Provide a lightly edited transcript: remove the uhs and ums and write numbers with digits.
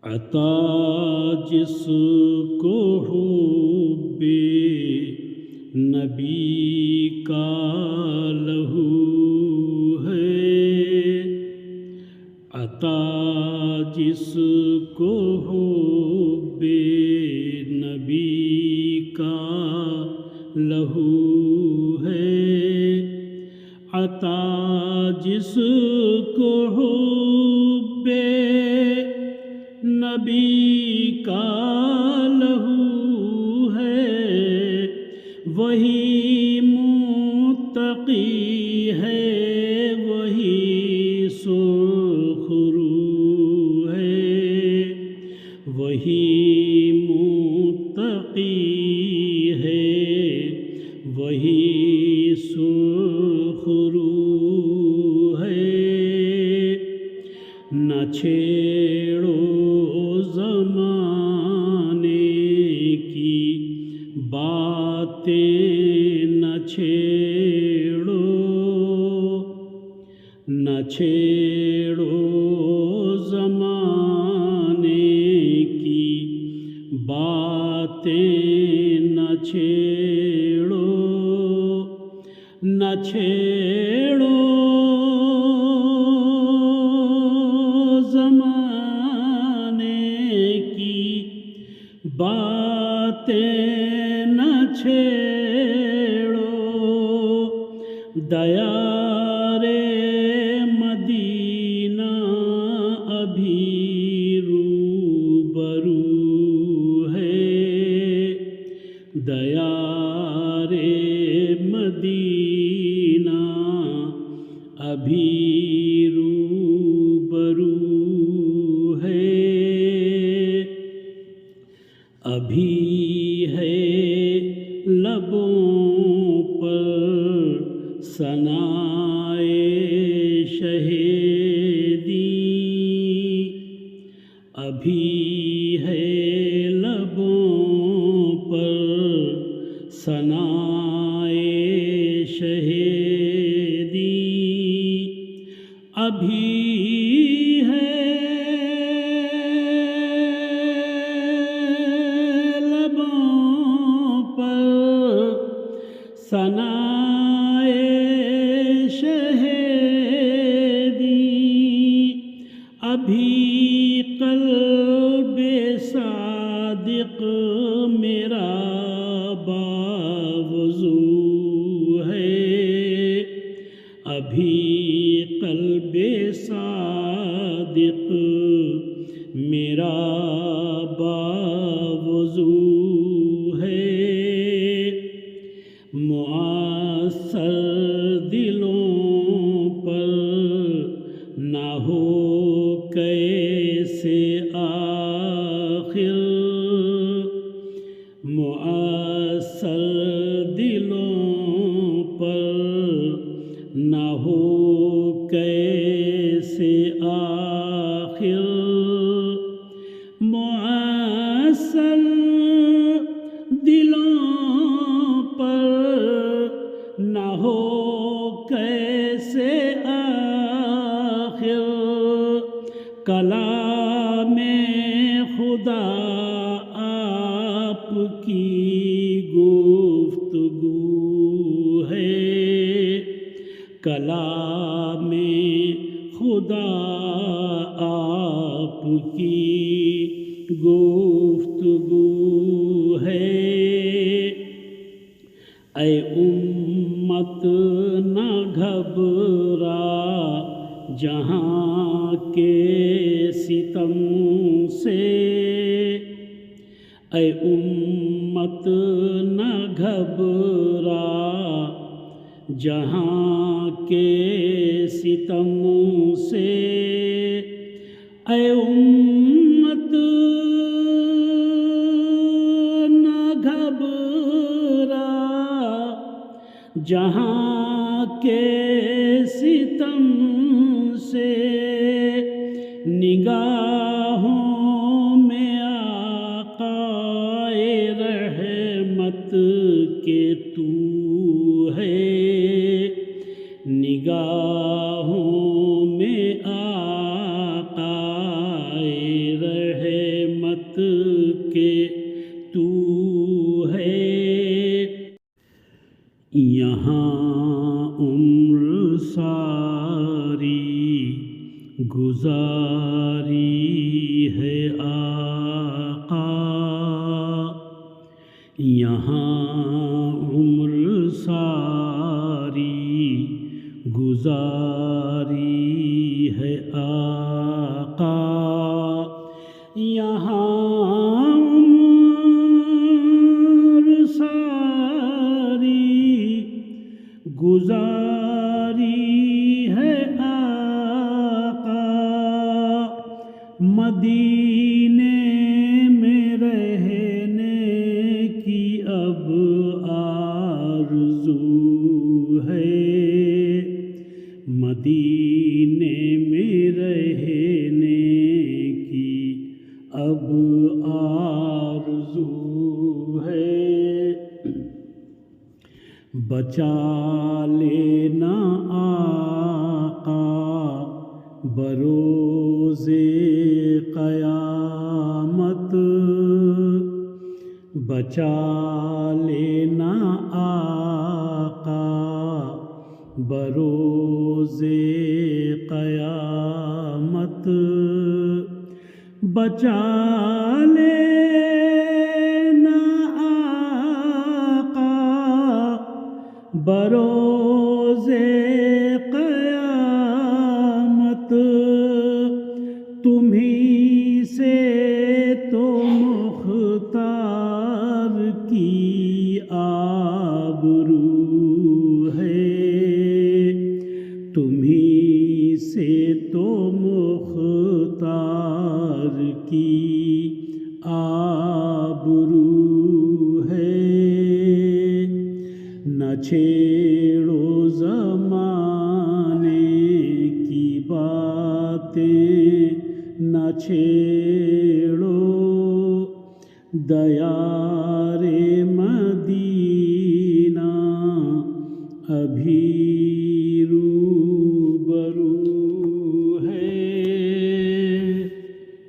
عطا جس کو حب نبی کا لہو ہے، عطا جس کو حب نبی کا لہو ہے، عطا جس کو حب نبی کا لہو ہے، وہی متقی ہے، وہی سرخ رو ہے، وہی متقی ہے، وہی سرخ رو ہے۔ نہ چھیڑو زمانے کی باتیں، نہ چھیڑو، نہ چھیڑو زمانے کی باتیں، نہ چھیڑو، نہ چھیڑو باتیں، نہ چھیڑو، دیار مدینہ ابھی روبرو ہے، دیار مدینہ ابھی روبرو ہے، ابھی ہے لبوں پر ثنائے شہیدی، ابھی ہے لبوں پر ثنائے شہیدی، ابھی ثنائے شہیدی، ابھی قلب صادق میرا باوضو ہے، ابھی قلب صادق میرا باوضو ہے، معاصر دلوں پر نہ ہو کیسے آخر، معاصر دلوں پر نہ ہو کیسے آخر، معاصر دلوں نہ ہو کیسے آخر، کلام خدا آپ کی گفتگو ہے، کلام خدا آپ کی گفتگو ہے۔ اے امت نہ گھبرا جہاں کے ستم سے، اے امت نہ گھبرا جہاں کے ستم سے، اے امت نہ گھبرا جہاں کے ستم سے، نگاہوں میں آقا رحمت کے تو ہے، نگاہوں میں آقا رحمت کہ تو ہے۔ یہاں عمر ساری گزاری ہے آقا، یہاں عمر ساری گزاری ہے آقا، یہاں عمر ساری گزاری ہے آقا، مدینے میں رہنے کی اب آرزو ہے، مدینے میں رہنے کی اب آرزو ہے۔ بچا لینا آقا بروز قیامت، بچا لینا آقا بروز قیامت، بچا لینا آقا بروز قیامت، تمہیں سے تو مختار کی آبرو ہے، تمہیں سے تو مختار کی آبرو ہے۔ نہ چھیڑو زمانے کی باتیں، نہ چھیڑو دیار مدینہ ابھی